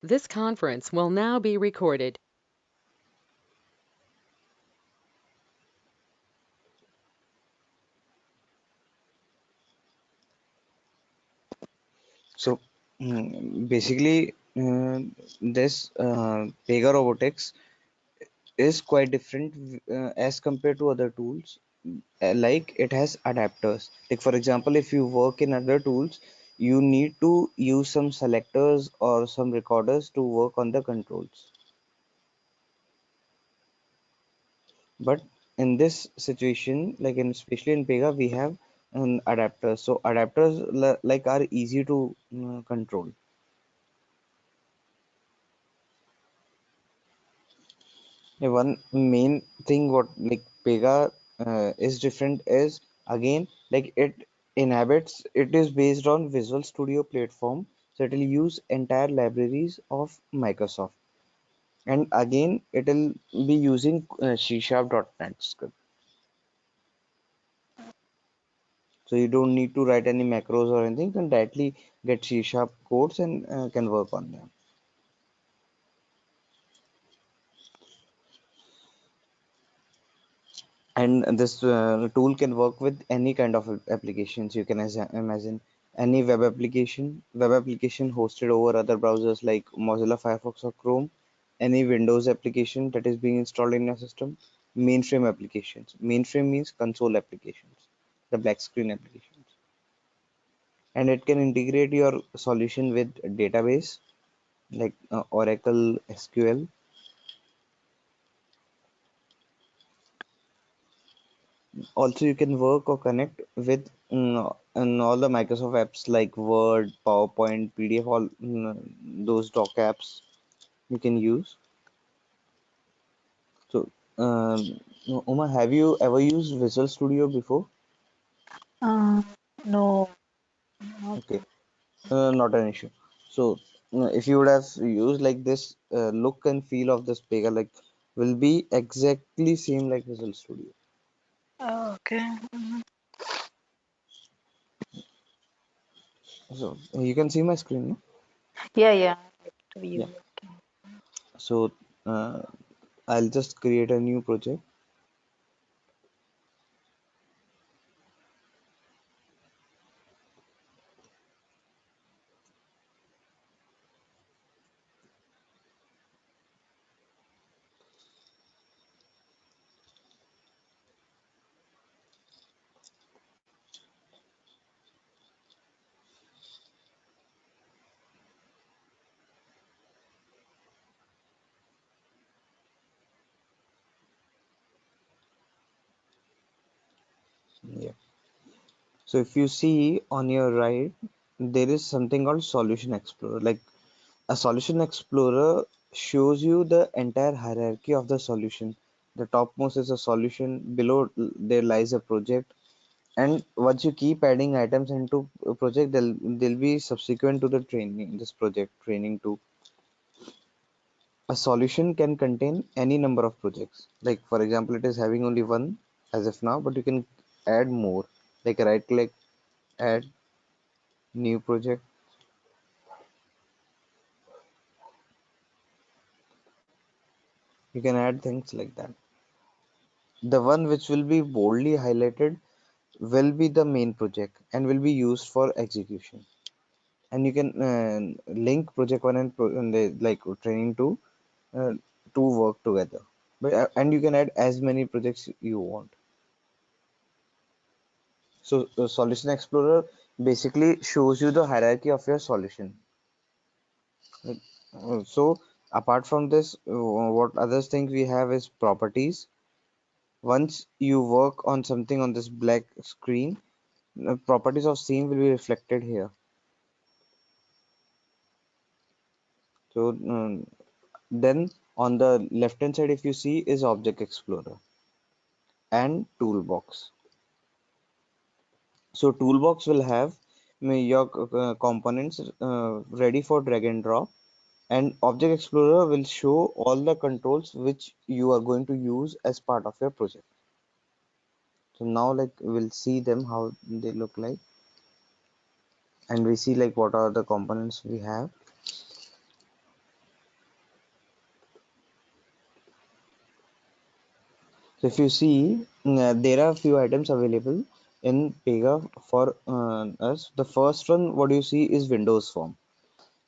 This conference will now be recorded. So basically, this Pega Robotics is quite different as compared to other tools. Like it has adapters. Like for example, if you work in other tools, you need to use some selectors or some recorders to work on the controls. But in this situation, like in especially in Pega, we have an adapters. So adapters like are easy to control. Yeah, one main thing what like Pega is different is again like it inhabits it is based on Visual Studio platform, so it will use entire libraries of Microsoft, and again it will be using C Sharp.NET script, so you don't need to write any macros or anything. You can directly get C Sharp codes and can work on them. And this tool can work with any kind of applications. You can imagine any web application hosted over other browsers like Mozilla Firefox or Chrome, any Windows application that is being installed in your system, mainframe applications. Mainframe means console applications, the black screen applications. And it can integrate your solution with database like Oracle, SQL. Also, you can work or connect with and all the Microsoft apps like Word, PowerPoint, PDF, all those doc apps you can use. So, Uma, have you ever used Visual Studio before? Uh, no, not Okay, not an issue. So, if you would have used like this, look and feel of this Pega like will be exactly same like Visual Studio. okay. So, you can see my screen, no? Yeah, yeah. To Yeah. view. So, uh, I'll just create a new project. Yeah. So if you see on your right, there is something called Solution Explorer. Like a Solution Explorer shows you the entire hierarchy of the solution. The topmost is a solution, below there lies a project, and once you keep adding items into a project, they'll be subsequent to the training, this project training too. A solution can contain any number of projects. Like for example, it is having only one as of now, but you can add more. Like right click, add new project. You can add things like that. The one which will be boldly highlighted will be the main project and will be used for execution. And you can link project one and like training two uh, to work together. But and you can add as many projects you want. So Solution Explorer basically shows you the hierarchy of your solution. So apart from this, what other things we have is properties. Once you work on something on this black screen, the properties of scene will be reflected here. So then on the left hand side, if you see, is Object Explorer and Toolbox. So Toolbox will have your components ready for drag and drop, and Object Explorer will show all the controls which you are going to use as part of your project. So now like we'll see them how they look like, and we see like what are the components we have. So if you see, there are few items available in Pega for us. The first one, what you see is Windows Form.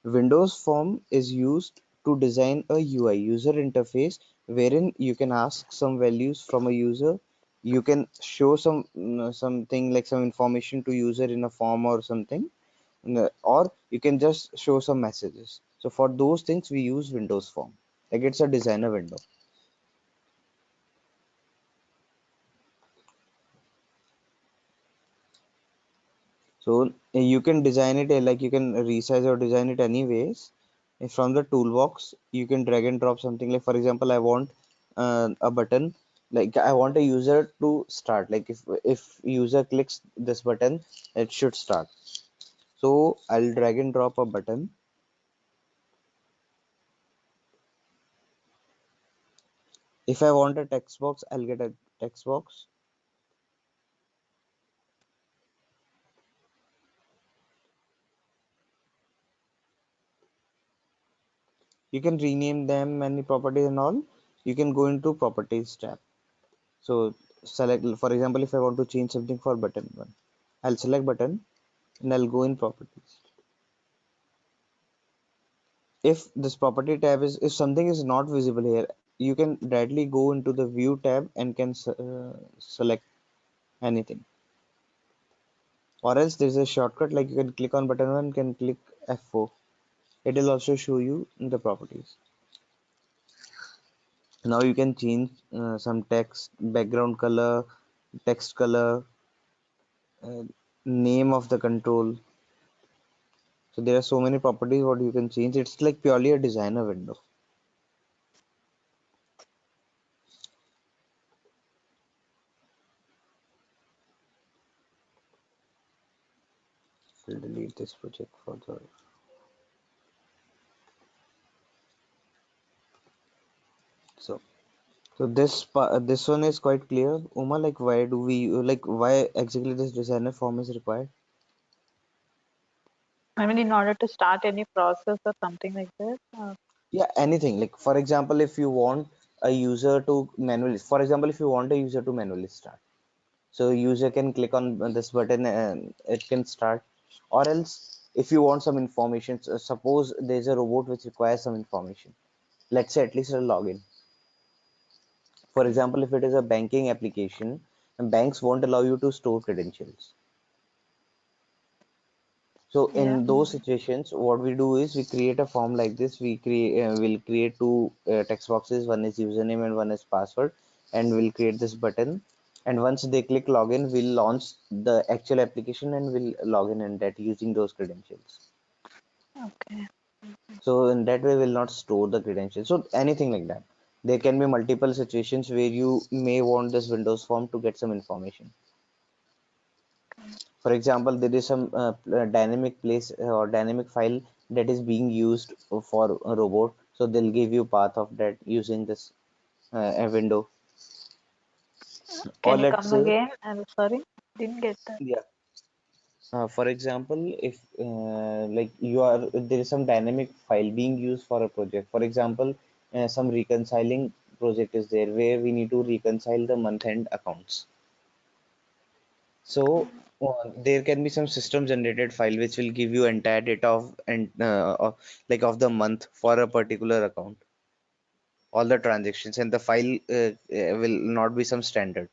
Windows Form is used to design a UI, user interface, wherein you can ask some values from a user. You can show something like some information to user in a form or something, or you can just show some messages. So for those things, we use Windows Form. Like it's a designer window. So you can design it like you can resize or design it anyways. From the toolbox, you can drag and drop something like, for example, I want a button, like I want a user to start. Like if user clicks this button, it should start. So I'll drag and drop a button. If I want a text box, I'll get a text box. You can rename them, any properties and all. You can go into properties tab. So select, for example, if I want to change something for button one, I'll select button and I'll go in properties. If this property tab is, if something is not visible here, you can directly go into the view tab and can select anything. Or else there's a shortcut, like you can click on button one, can click F4. It will also show you the properties. Now you can change some text, background color, text color, uh, name of the control. So there are so many properties what you can change. It's like purely a designer window. I'll delete this project further. So this one is quite clear. Uma, like why do we like why exactly this designer form is required? I mean, in order to start any process or something like that. Yeah, anything. Like for example, if you want a user to manually, for example, if you want a user to manually start, so user can click on this button and it can start. Or else, if you want some information, so suppose there's a robot which requires some information. Let's say at least a login. For example, if it is a banking application, banks won't allow you to store credentials. So Yeah. in those situations, what we do is we create a form like this. We'll create two text boxes. One is username and one is password, and we'll create this button. And once they click login, we'll launch the actual application and we'll log in that using those credentials. Okay. So in that way, we'll not store the credentials. So anything like that. There can be multiple situations where you may want this Windows form to get some information. For example, there is some dynamic place or dynamic file that is being used for a robot. So they'll give you path of that using this a window. Or Can you let's come say, again? I'm sorry, didn't get that. yeah. For example, if like you are there is some dynamic file being used for a project. For example, some reconciling project is there where we need to reconcile the month-end accounts. So there can be some system generated file which will give you entire data like of the month for a particular account, all the transactions, and the file will not be some standard.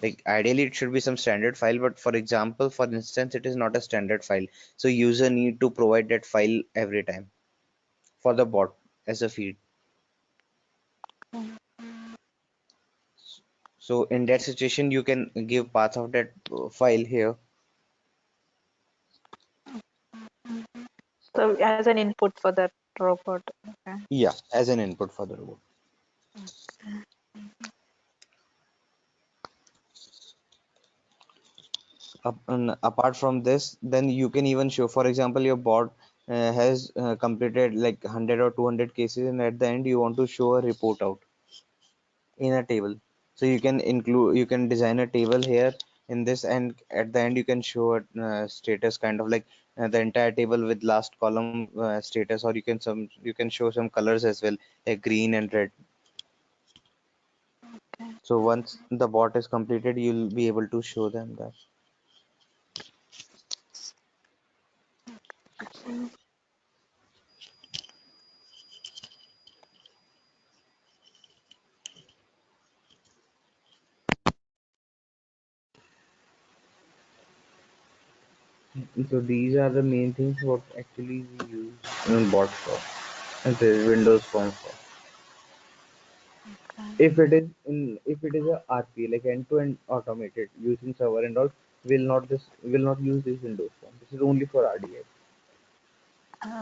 Like ideally it should be some standard file, but for example, for instance, it is not a standard file. So user need to provide that file every time for the bot as a feed. So in that situation, you can give path of that file here. So as an input for that robot. Okay. Yeah, as an input for the robot. And apart from this, then you can even show, for example, your bot has completed like 100 or 200 cases, and at the end you want to show a report out in a table. So you can design a table here in this, and at the end you can show a status kind of like the entire table with last column status, or you can show some colors as well, like green and red. Okay. So once the bot is completed, you'll be able to show them that. Mm. So these are the main things what actually we use bot for, and the Windows Form for. Okay. If it is a RPA, like end-to-end automated using server and all, will not use this Windows Form. This is only for RDA.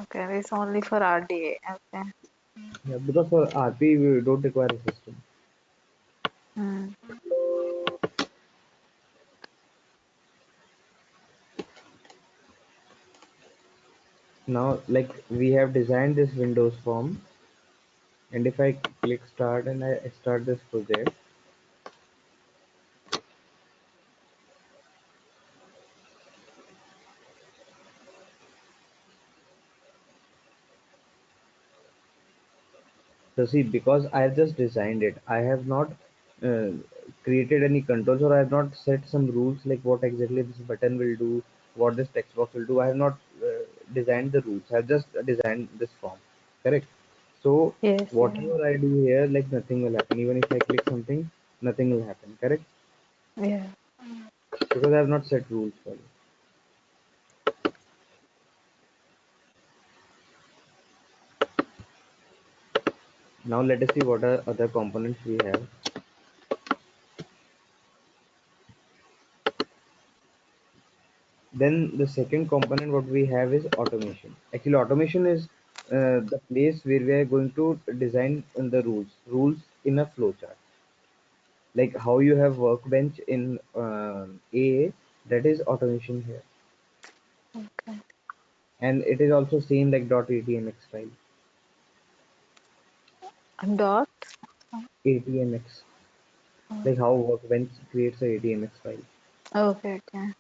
Okay. This only for RDA. Okay. Yeah, because for RPA we don't require a system. Mm. Now, like we have designed this Windows Form, and if I click start and I start this project, so see, because I have just designed it, I have not uh, created any controls, or I have not set some rules like what exactly this button will do, what this text box will do. I have not designed the rules. I have just designed this form. Correct. So Yes. Yeah. whatever I do here, like nothing will happen. Even if I click something, nothing will happen. Correct. Yeah. Because I have not set rules for it. Now let us see what are other components we have. Then the second component what we have is automation. Actually, automation is the place where we are going to design the rules in a flowchart. Like how you have workbench in AA, that is automation here, Okay. and it is also same like .atmx file. Dot. ATMX, like how workbench creates a ATMX file. Okay. Okay.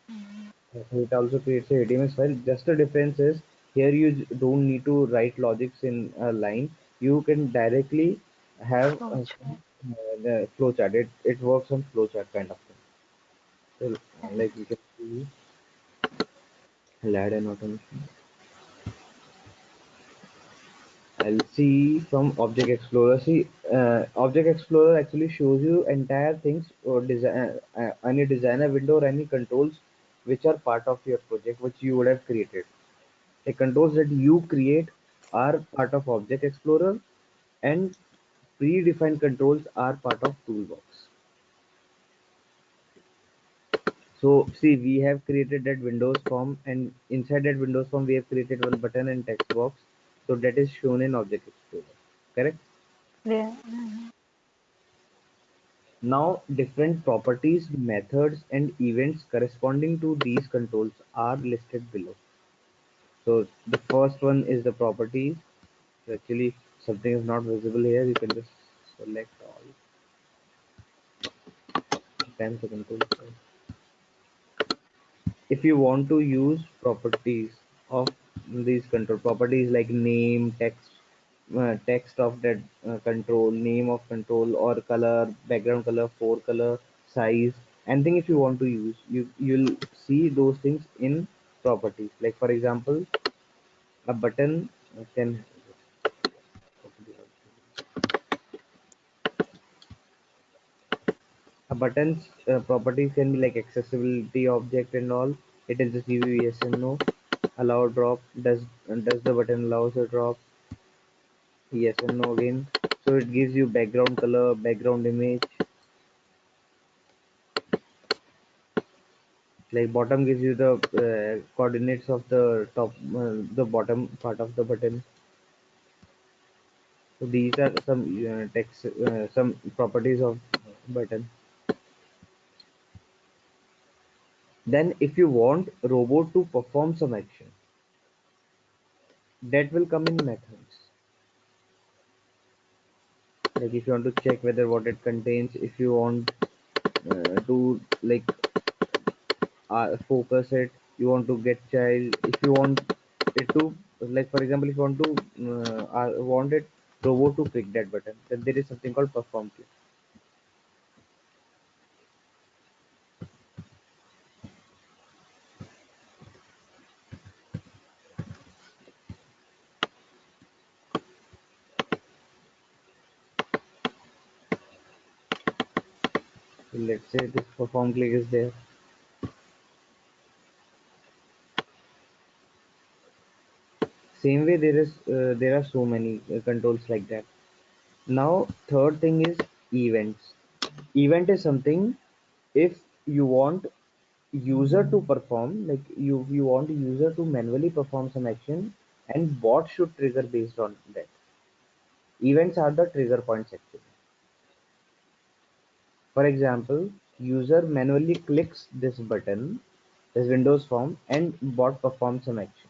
So it also creates a ATMX file. Just the difference is here you don't need to write logics in a line. You can directly have Flowchart. the flowchart. It works on flowchart kind of thing. So Okay. like you can see, LAD and automation. I'll see from Object Explorer. See, Object Explorer actually shows you entire things or design, any designer window or any controls which are part of your project which you would have created. The controls that you create are part of Object Explorer, and predefined controls are part of Toolbox. So see, we have created that Windows form, and inside that Windows form we have created one button and text box. So that is shown in Object Explorer. Correct? Yeah. Mhm. Now, different properties, methods, and events corresponding to these controls are listed below. So the first one is the properties. So actually, if something is not visible here, you can just select all. 10 seconds. If you want to use properties of these control properties like name, text of that control, name of control, or color, background color, forecolor, size, anything if you want to use, you'll see those things in properties. Like for example, a button can a button's properties can be like accessibility, object, and all. It will just give you yes and no. Allow drop. Does the button allows a drop? Yes and no again. So it gives you background color, background image. Like bottom gives you the coordinates of the top, the bottom part of the button. So these are some text, some properties of button. Then if you want robot to perform some action, that will come in methods. Like if you want to check whether what it contains, if you want to like focus it, you want to get child, if you want it to, like for example, if you want to want it robot to click that button, then there is something called perform click. let's say this perform click is there. Same way there are so many controls like that. Now third thing is events. Event is something if you want user to perform, like you want user to manually perform some action and bot should trigger based on that. Events are the trigger points actually. For example, user manually clicks this button, this Windows form, and bot performs some action.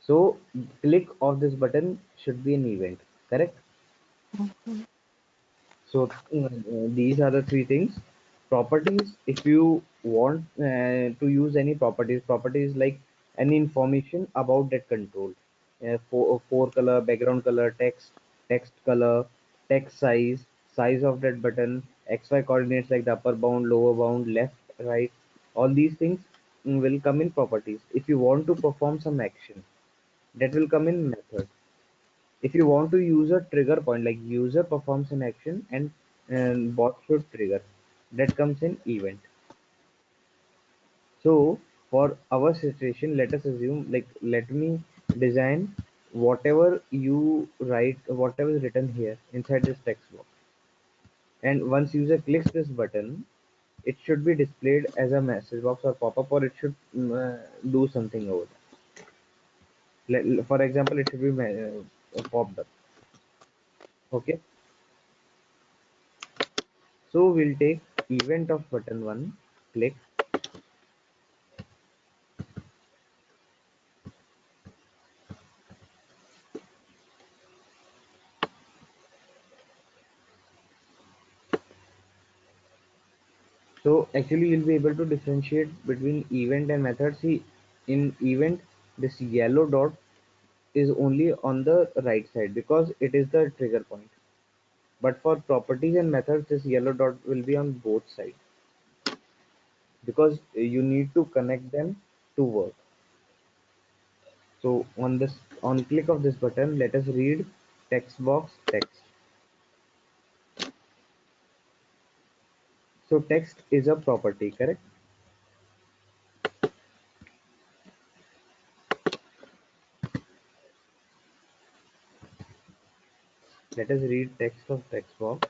So click of this button should be an event, correct? Mhm. So these are the three things. Properties, if you want to use any properties like any information about that control, four color, background color, text color, text size, size of that button, XY coordinates like the upper bound, lower bound, left, right, all these things will come in properties. If you want to perform some action, that will come in method. If you want to use a trigger point, like user performs an action and bot should trigger, that comes in event. So for our situation, let us assume, like let me design whatever you write, whatever is written here inside this text box. And once user clicks this button, it should be displayed as a message box or pop-up, or it should do something over there. For example, it should be popped up. Okay. So we'll take event of button one, click. So actually you'll be able to differentiate between event and method. See, in event, this yellow dot is only on the right side because it is the trigger point. But for properties and methods, this yellow dot will be on both sides because you need to connect them to work. So on click of this button, let us read text box text. So text is a property, correct? Let us read text of text box.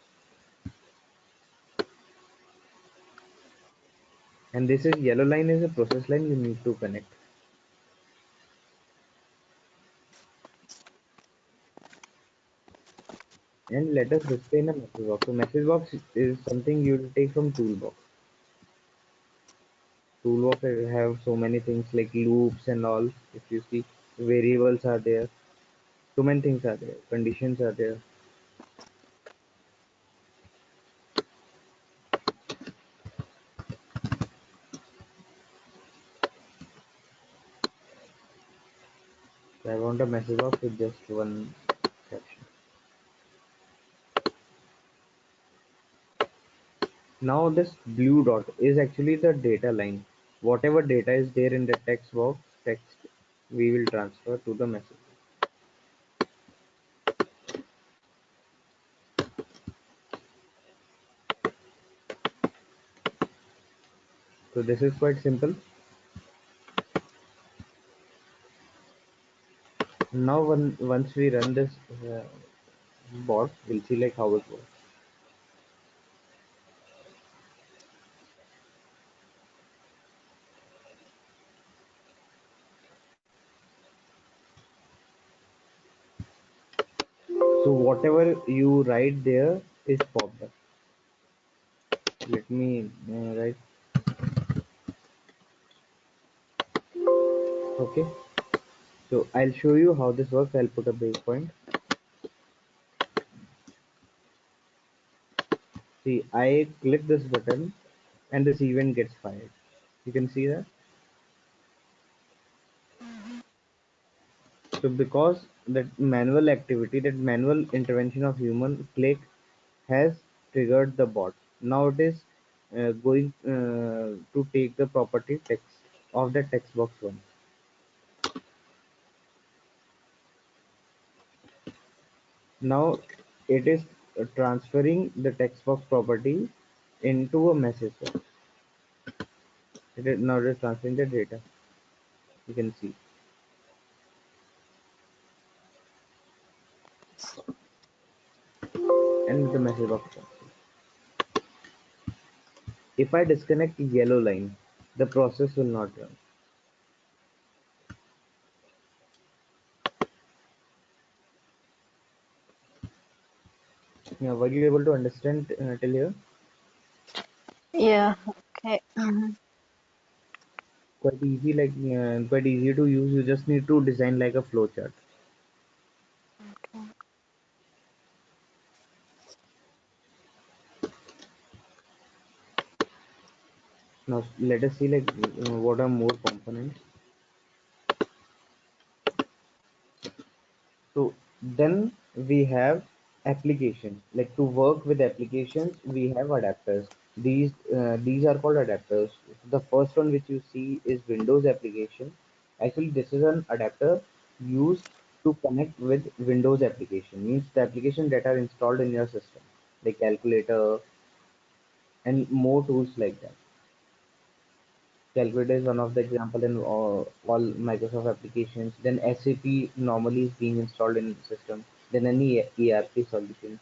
And this is yellow line is a process line you need to connect. And let us display in a message box. So message box is something you will take from toolbox. Toolbox have so many things like loops and all. If you see, variables are there. So many things are there. Conditions are there. So I want a message box with just one section. Now this blue dot is actually the data line. Whatever data is there in the text box, text we will transfer to the message. So this is quite simple. Now once we run this bot, we'll see like how it works. So whatever you write there is popped up. Let me write. Okay. So I'll show you how this works. I'll put a breakpoint. See, I click this button and this event gets fired. You can see that. So because that manual activity, that manual intervention of human click has triggered the bot. Now it is going to take the property text of the text box one. Now it is transferring the text box property into a message box. Now it is transferring the data. You can see. And the message box. If I disconnect yellow line, the process will not run. Now, were you able to understand till here? Yeah. Okay. Quite easy to use. You just need to design like a flowchart. Okay. Now let us see like what are more components. So then we have applications. Like to work with applications, we have adapters. These are called adapters. The first one which you see is Windows application. Actually, this is an adapter used to connect with Windows application. Means the application that are installed in your system, like calculator and more tools like that. Calculator is one of the example in all Microsoft applications. Then SAP normally is being installed in the system. Then any ERP solutions.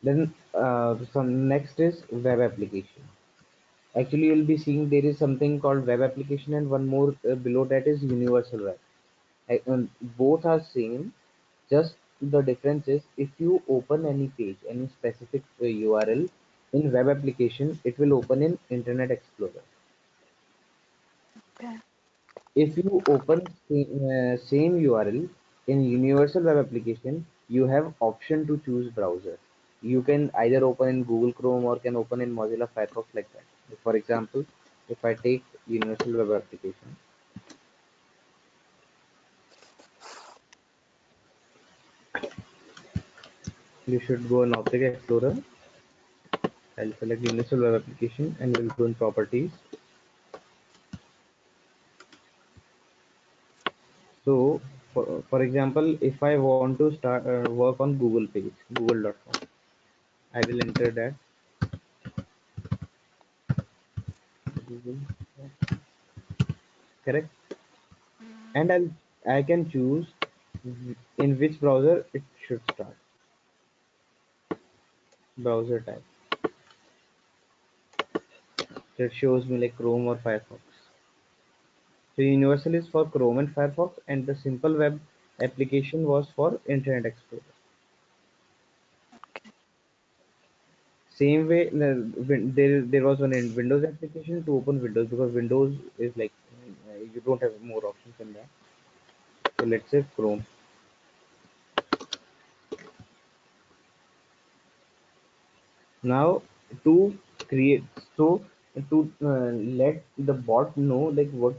Then some next is web application. Actually, you'll be seeing there is something called web application and one more below that is universal web. Both are same. Just the difference is if you open any page, any specific URL in web application, it will open in Internet Explorer. Okay. If you open same URL in universal web application, you have option to choose browser. You can either open in Google Chrome or can open in Mozilla Firefox like that. For example, if I take universal web application, you should go in Object Explorer. I'll select universal web application and we'll go in properties. So, for example, if I want to start work on Google page, google.com, I will enter that Google, correct, and I can choose in which browser it should start. Browser type. So it shows me like Chrome or Firefox. So Universal is for Chrome and Firefox, and the simple web application was for Internet Explorer. Same way, there was one in Windows application to open Windows because Windows is like you don't have more options than that. So let's say Chrome. Now to create, so to let the bot know like what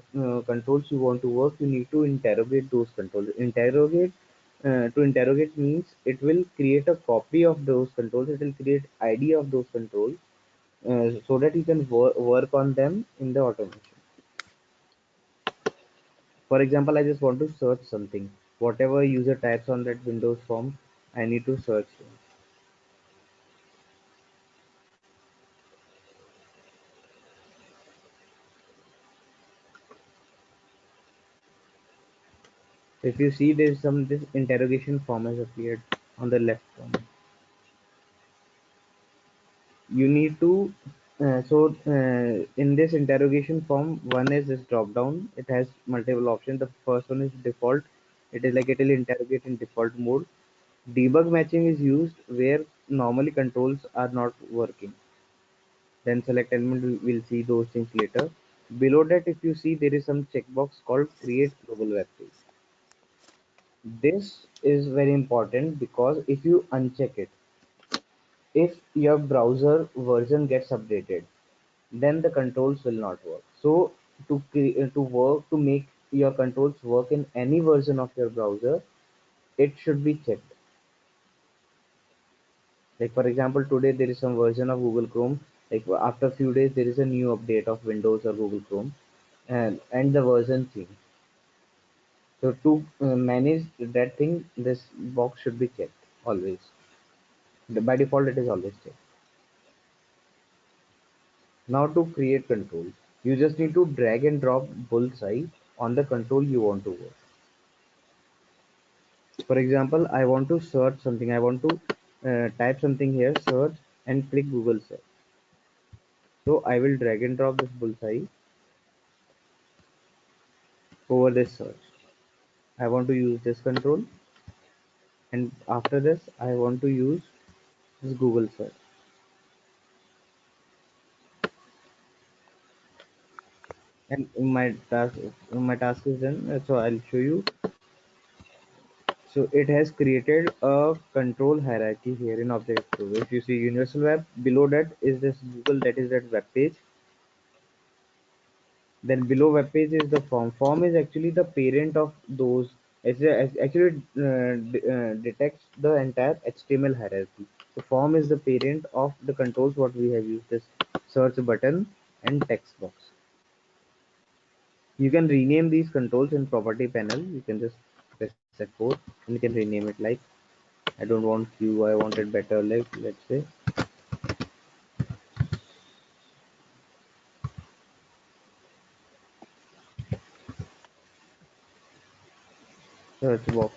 controls you want to work, you need to interrogate those controls. To interrogate means it will create a copy of those controls. It will create ID of those controls so that you can work on them in the automation. For example, I just want to search something. Whatever user types on that Windows form, I need to search. If you see there's some this interrogation form has appeared on the left corner. You need to in this interrogation form, one is this drop down. It has multiple options. The first one is default. It is like it will interrogate in default mode. Debug matching is used where normally controls are not working. Then select element. We'll see those things later. Below that, if you see, there is some checkbox called create global web page. This is very important because if you uncheck it, if your browser version gets updated, then the controls will not work. So to make your controls work in any version of your browser, it should be checked. Like for example, today there is some version of Google Chrome. Like after a few days, there is a new update of Windows or Google Chrome, and the version change. So to manage that thing, this box should be checked always. By default, it is always checked. Now to create control, you just need to drag and drop bullseye on the control you want to work. For example, I want to search something. I want to type something here, search, and click Google search. So I will drag and drop this bullseye over this search. I want to use this control, and after this, I want to use this Google search. And my task is done. So I'll show you. So it has created a control hierarchy here in Object Explorer. If you see Universal Web, below that is this Google, that is that web page. Then below web page is the form. Form is actually the parent of those. Actually detects the entire HTML hierarchy. The form is the parent of the controls what we have used, this search button and text box. You can rename these controls in property panel. You can just press F4 and you can rename it like, I don't want Q, I want it better, like let's say search box.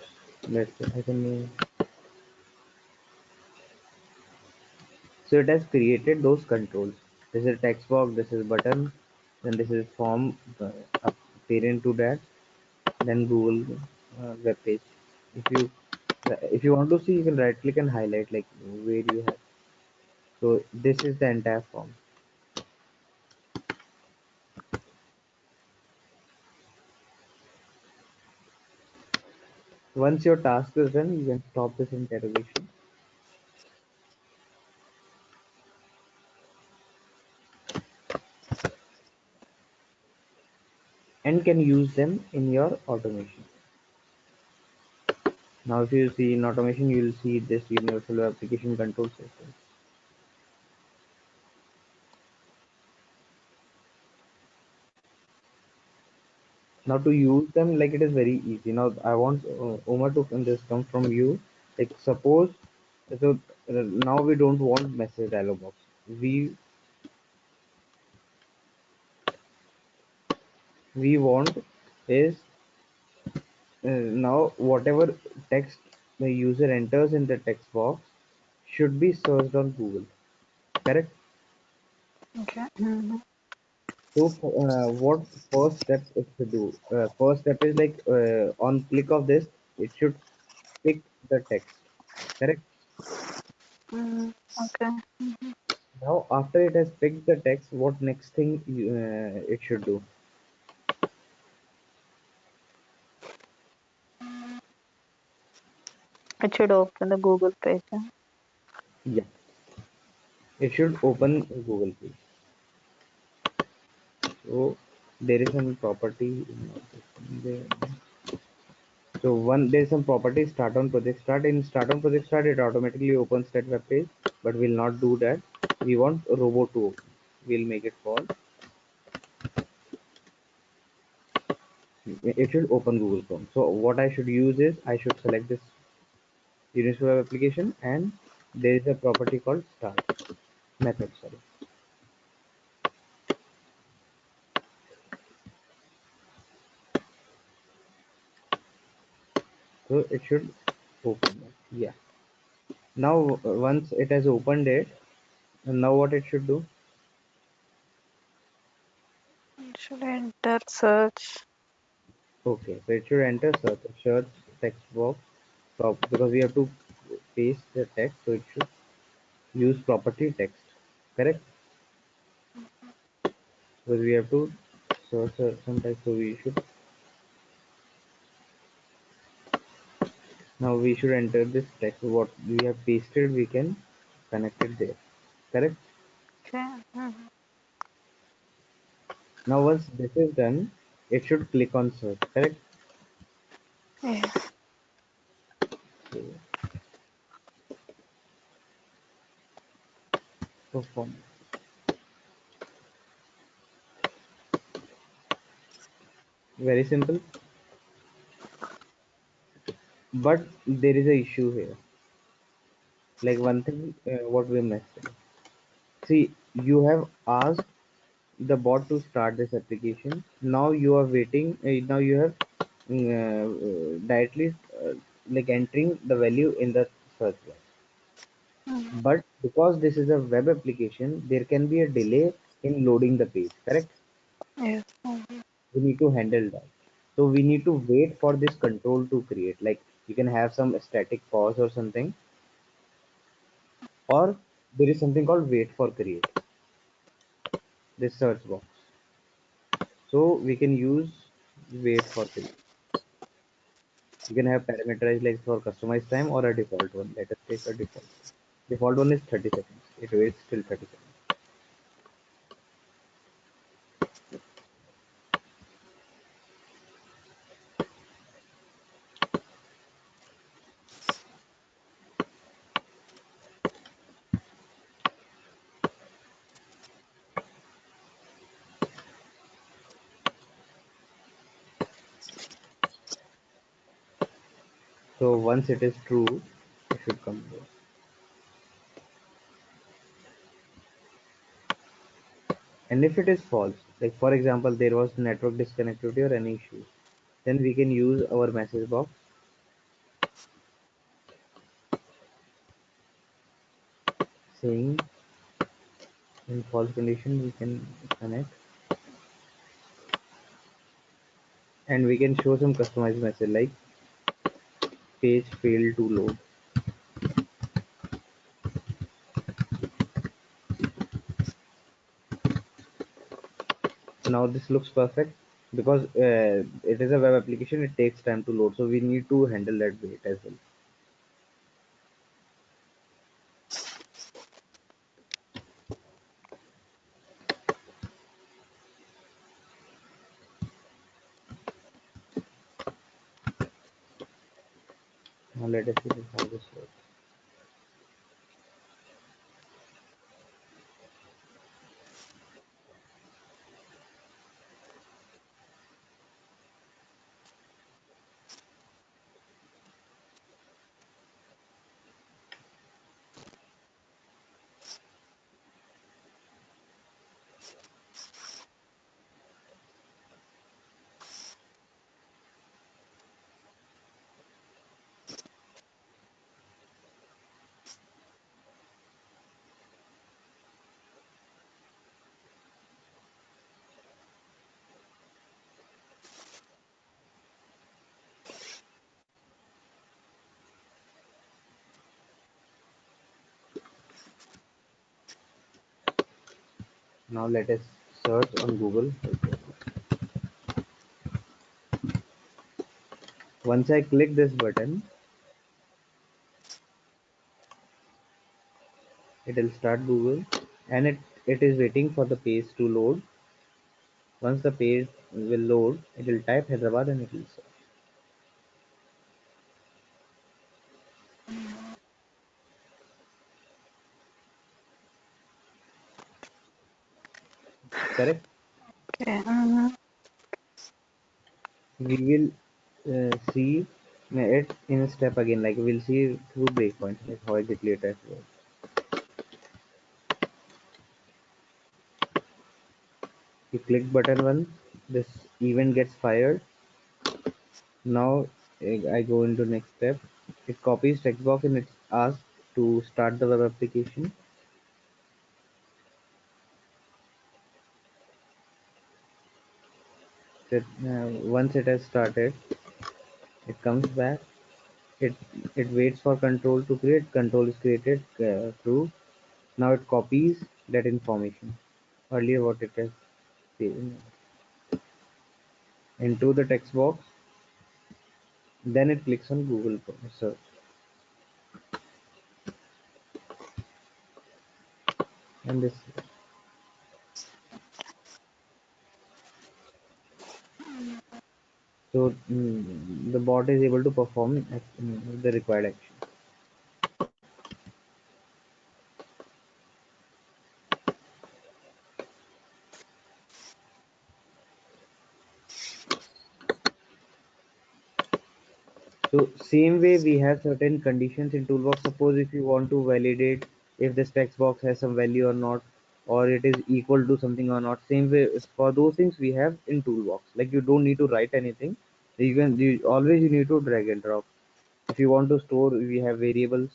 Let's say I can name. So it has created those controls. This is text box, this is button, then this is form, a parent to that, then Google web page. If you want to see, you can right click and highlight like where you have. So this is the entire form. Once your task is done, you can stop this interrogation and can use them in your automation. Now, if you see in automation, you will see this universal application control system. Now, to use them, like it is very easy. Now, I want Omar to just come from you. Like, suppose, so now we don't want message dialog box. We want is now whatever text the user enters in the text box should be searched on Google. Correct? Okay. So, what first step it should do? First step is like on click of this, it should pick the text. Correct? Okay. Now, after it has picked the text, what next thing it should do? It should open the Google page. Yeah, it should open Google page. So there is some property. There. So one there's some property start on project start. In start on project start, it automatically opens that web page, but we'll not do that. We want robot to open. We'll make it false. It should open Google Chrome. So what I should use is I should select this Universal Web application and there is a property called start method. Sorry. So it should open that. Yeah. Now once it has opened it, now what it should do? It should enter search. Okay, so it should enter search text box top because we have to paste the text, so it should use property text. Correct? Because we have to search some text, so we should now we should enter this text. What we have pasted, we can connect it there. Correct? Okay. Now once this is done, it should click on search. Correct? Yeah. So perform. Very simple. But there is a issue here. Like one thing, what we missed. See, you have asked the bot to start this application. Now you are waiting. Now you have directly like entering the value in the search bar. Mm. But because this is a web application, there can be a delay in loading the page. Correct? Yes. We need to handle that. So we need to wait for this control to create. Like you can have some static pause or something, or there is something called wait for create. This search box. So we can use wait for create. You can have parameterized like for customized time or a default one. Let us take a default. Default one is 30 seconds. It waits till 30 seconds. So once it is true, it should come here. And if it is false, like for example, there was network disconnectivity or any issue, then we can use our message box saying in false condition we can connect, and we can show some customized message like page failed to load. Now this looks perfect because it is a web application, it takes time to load, so we need to handle that wait as well. Now let us see how this works. Now let us search on Google. Once I click this button, it will start Google, and it is waiting for the page to load. Once the page will load, it will type Hyderabad and it will search. Correct? Okay. Mm-hmm. We will see it in a step again. Like we'll see through breakpoints, like how exactly it has worked. You click button once, this event gets fired. Now I go into next step. It copies text box and it's asked to start the web application. That once it has started, it comes back. It it waits for control to create. Control is created through. Now it copies that information. Earlier what it has saved into the text box. Then it clicks on Google search. And this, so the bot is able to perform the required action. So same way we have certain conditions in toolbox. Suppose if you want to validate if this text box has some value or not, or it is equal to something or not. Same way for those things we have in toolbox. Like you don't need to write anything. You always you need to drag and drop. If you want to store, we have variables.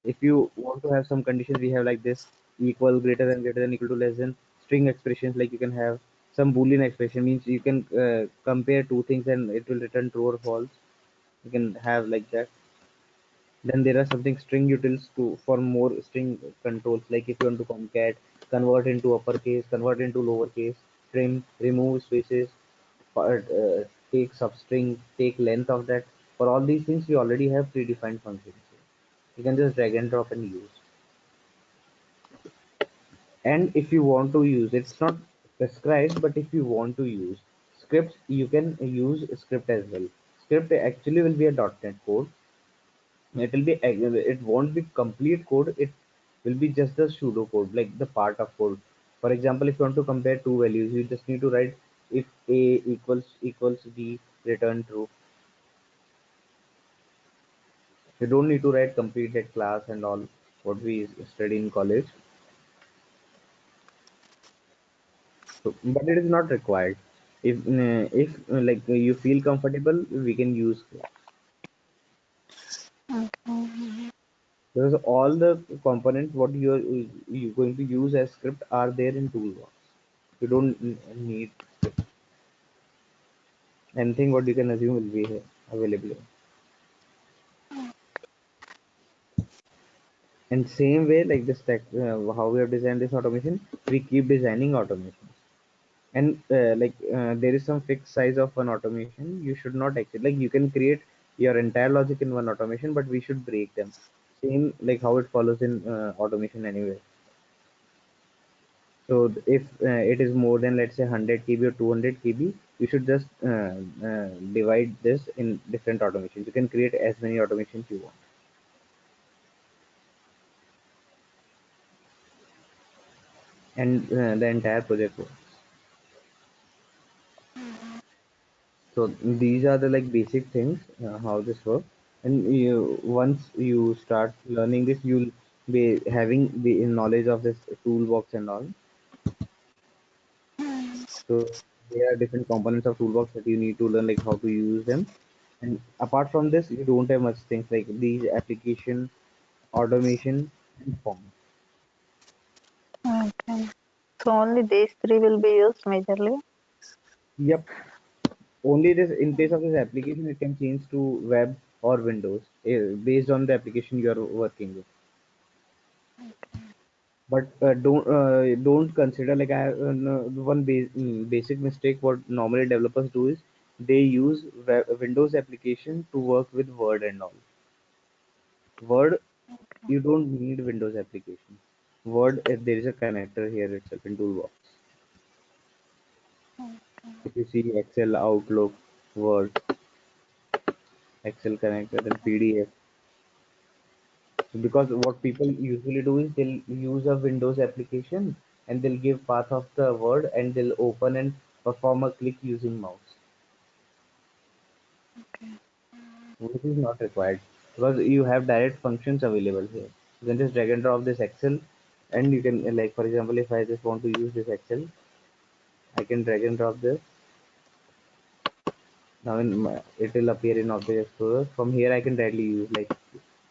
If you want to have some conditions, we have like this: equal, greater than, equal to, less than. String expressions, like you can have some boolean expression, means you can compare two things and it will return true or false. You can have like that. Then there are something string utils to for more string controls, like if you want to concat, convert into uppercase, convert into lowercase, trim, remove spaces, part, take substring, take length of that. For all these things we already have predefined functions. You can just drag and drop and use. And if you want to use, it's not prescribed, but if you want to use scripts, you can use script as well. Script actually will be a .NET code. It will be, it won't be complete code, it will be just the pseudo code, like the part of code. For example, if you want to compare two values, you just need to write if a equals b, return true. You don't need to write completed class and all what we study in college. So, but it is not required. If like you feel comfortable, we can use it. Okay. Because all the components what you going to use as script are there in toolbox. You don't need anything what you can assume will be here available. And same way, like this tech, how we have designed this automation, we keep designing automation. And there is some fixed size of one automation. You should not exceed. Like you can create your entire logic in one automation, but we should break them. Same like how it follows in automation anyway. So if it is more than, let's say, 100 KB or 200 KB, you should just divide this in different automations. You can create as many automations you want, and the entire project works. So these are the like basic things how this works. And once you start learning this, you'll be having the knowledge of this toolbox and all. So there are different components of toolbox that you need to learn, like how to use them. And apart from this, you don't have much things like these application, automation, and form. Okay. So only these three will be used majorly. Yep. Only this, in case of this application, it can change to web or Windows based on the application you are working with. But don't consider, like, I have one basic mistake what normally developers do is they use Windows application to work with Word and all. Word, you don't need Windows application. Word, there is a connector here itself in Toolbox. If you see Excel, Outlook, Word, Excel connector, then PDF. Because what people usually do is they'll use a Windows application and they'll give path of the Word and they'll open and perform a click using mouse, which is not required because you have direct functions available here. You can just drag and drop this Excel, and you can, like, for example, if I just want to use this Excel, I can drag and drop this. Now it will appear in Object Explorer. From here, I can directly use like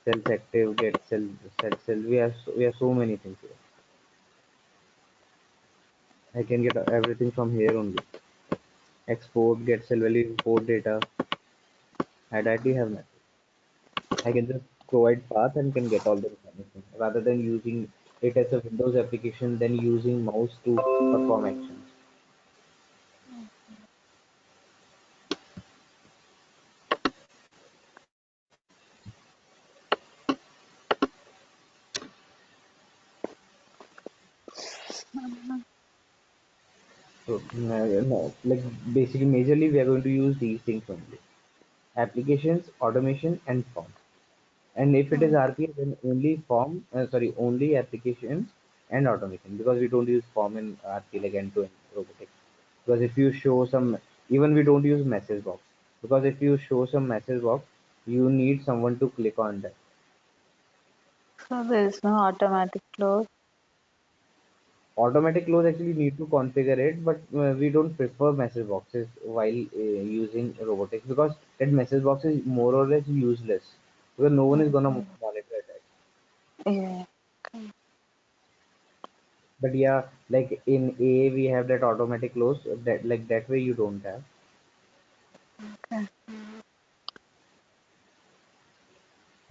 cells active, get cell. We have so many things here. I can get everything from here only. Export, get cell value, import data. I directly have that. I can just provide path and can get all the information rather than using it as a Windows application, then using mouse to perform actions. So, no, like basically, majorly, we are going to use these things only: applications, automation, and form. And if it is RPA, then only form, sorry, only applications and automation, because we don't use form in RPA like end-to-end robotics. Because if you show some, even we don't use message box. because if you show some message box, you need someone to click on that. So there is no automatic close. Automatic close actually need to configure it, but we don't prefer message boxes while using robotics, because that message box is more or less useless because no one is gonna Mhm. monitor that. Yeah. Okay. But yeah, like in A we have that automatic close, that like that way you don't have. Okay.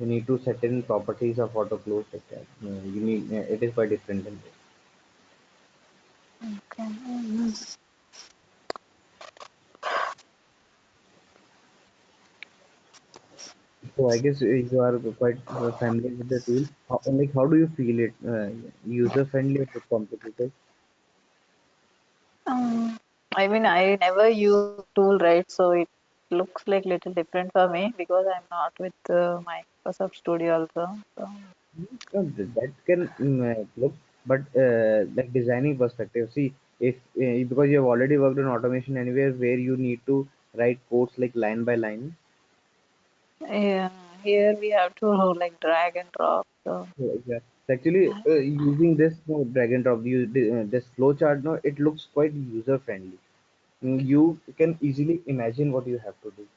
You need to set in properties of auto close like that. You need it is quite different than this. Okay. Mhm. So I guess you are quite familiar with the tool. How do you feel it? User friendly or bit complicated? Um, I mean, I never use tool, right? So it looks like little different for me because I'm not with Microsoft Studio also. So That can look, but like designing perspective, see if because you have already worked on automation anywhere where you need to write codes like line by line. yeah, here we have to like drag and drop. So Yeah. Actually, using this drag and drop, this flow chart, no, it looks quite user friendly. You can easily imagine what you have to do,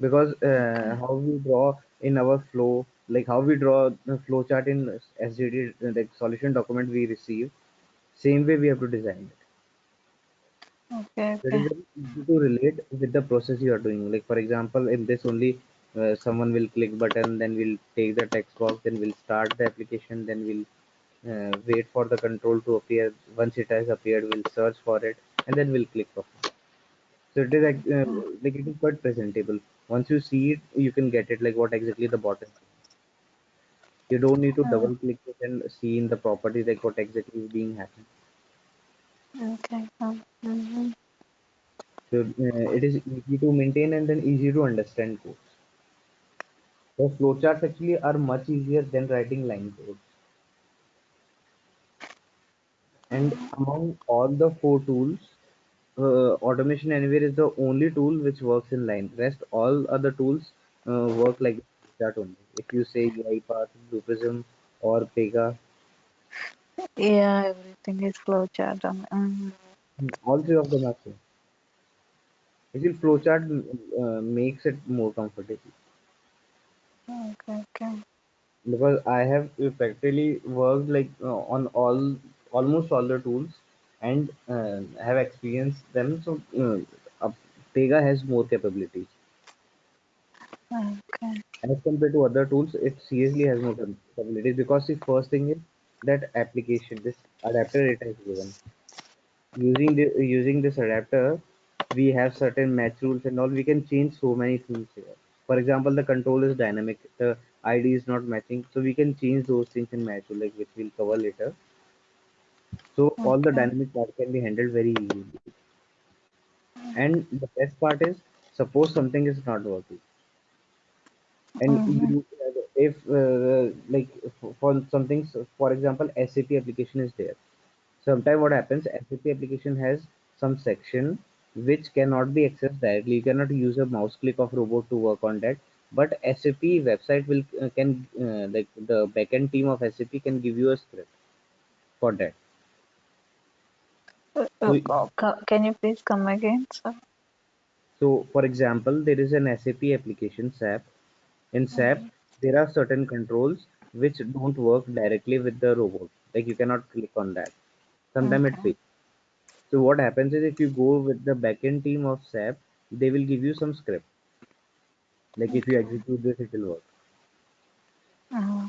because okay, how we draw in our flow, like how we draw the flow chart in SGD, like solution document we receive, same way we have to design it. okay, That is okay, very easy to relate with the process you are doing. Like for example, in this only someone will click button, then we'll take the text box, then we'll start the application, then we'll wait for the control to appear. Once it has appeared, we'll search for it, and then we'll click perform. So it is like it is quite presentable. Once you see it, you can get it like what exactly the bot is. You don't need to uh, double click it and see in the property like what exactly is being happened. okay. Mhm. So it is easy to maintain and then easy to understand code. The flowcharts actually are much easier than writing line code. And among all the four tools, Automation Anywhere is the only tool which works in line. Rest all other tools work like that only. If you say UiPath, Blue Prism, or Pega, Yeah, everything is flowchart. all three of them are same. Actually, flowchart makes it more comfortable, Okay, okay. because I have practically worked like on almost all the tools, and have experienced them. So Pega has more capabilities Okay. as compared to other tools. It seriously has more capabilities, because the first thing is that application, this adapter it has given. Using this adapter, we have certain match rules and all. We can change so many things here. For example, the control is dynamic, the ID is not matching, so we can change those things in match rule, like which we'll cover later. So all the Okay. dynamic part can be handled very easily. And the best part is, suppose something is not working, and Mm-hmm. you if like for something, for example, SAP application is there. Sometimes what happens, SAP application has some section which cannot be accessed directly. You cannot use a mouse click of robot to work on that. But SAP website will can like the backend team of SAP can give you a script for that. So Can you please come again? So, for example, there is an SAP application SAP. In SAP, mhm. there are certain controls which don't work directly with the robot. Like you cannot click on that. Sometimes it Okay. fails. So what happens is, if you go with the backend team of SAP, they will give you some script. Like if you Okay. execute this, it will work. Uh,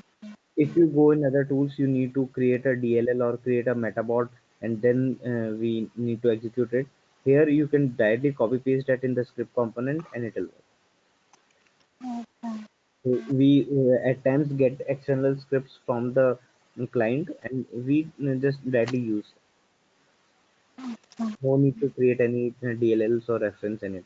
If you go in other tools, you need to create a DLL or create a metabot, and then we need to execute it. Here you can directly copy paste that in the script component, and it will work. okay. So we at times get external scripts from the client, and we just directly use. No need to create any DLLs or reference in it.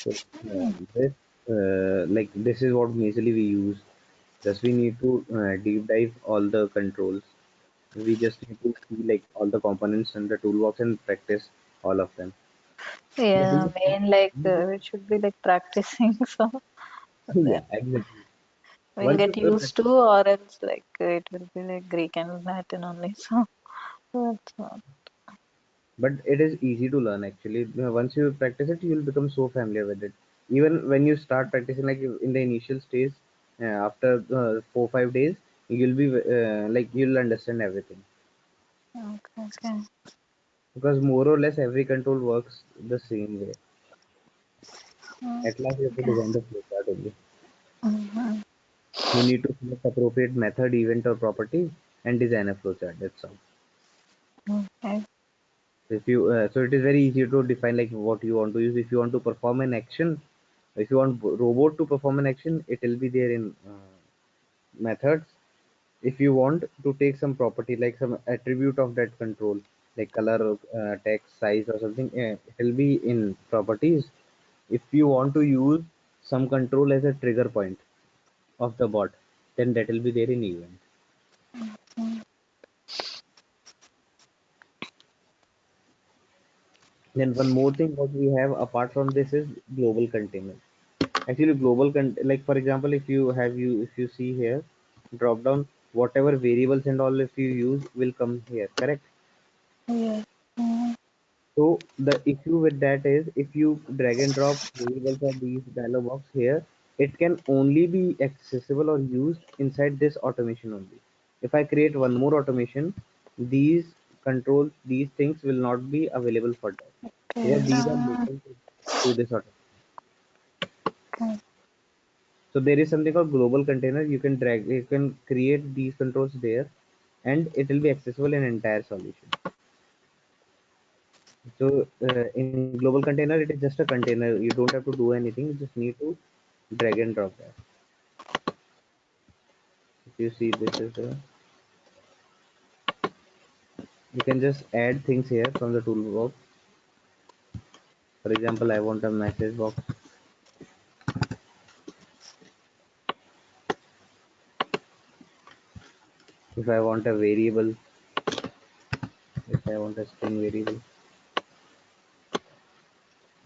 So, this. like this is what majorly we use. Just we need to deep dive all the controls. We just need to see like all the components in the toolbox and practice all of them. But Yeah, main like you it should be like practicing, so yeah, then exactly. we'll Once get you used to, or else like it will be like Greek and Latin only. So that's but it is easy to learn actually. Once you practice it, you'll become so familiar with it. Even when you start practicing, like in the initial stage, after 4 5 days, you'll be like you'll understand everything okay. Okay. because more or less every control works the same way. At last, you have to Okay. design the flowchart only. Mhm. You need to select appropriate method, event, or property, and design a flowchart. That's all. Okay. If you so it is very easy to define like what you want to use. If you want to perform an action, if you want robot to perform an action, it will be there in methods. If you want to take some property like some attribute of that control, like color, text, size, or something, it will be in properties. If you want to use some control as a trigger point of the bot, then that will be there in event. Then one more thing what we have apart from this is global container. Actually, like for example, if you see here, drop down whatever variables and all if you use will come here, correct? Yeah. Mhm. So the issue with that is if you drag and drop variables or these dialog box here, it can only be accessible or used inside this automation only. If I create one more automation, these controls, these things will not be available for that because Okay. these are local to this automation. Okay. So there is something called global container. You can create these controls there, and it will be accessible in entire solution. So in global container, it is just a container. You don't have to do anything. You just need to drag and drop that. If you see, this is you can just add things here from the toolbox. For example, I want a message box. If I want a variable, if I want a string variable,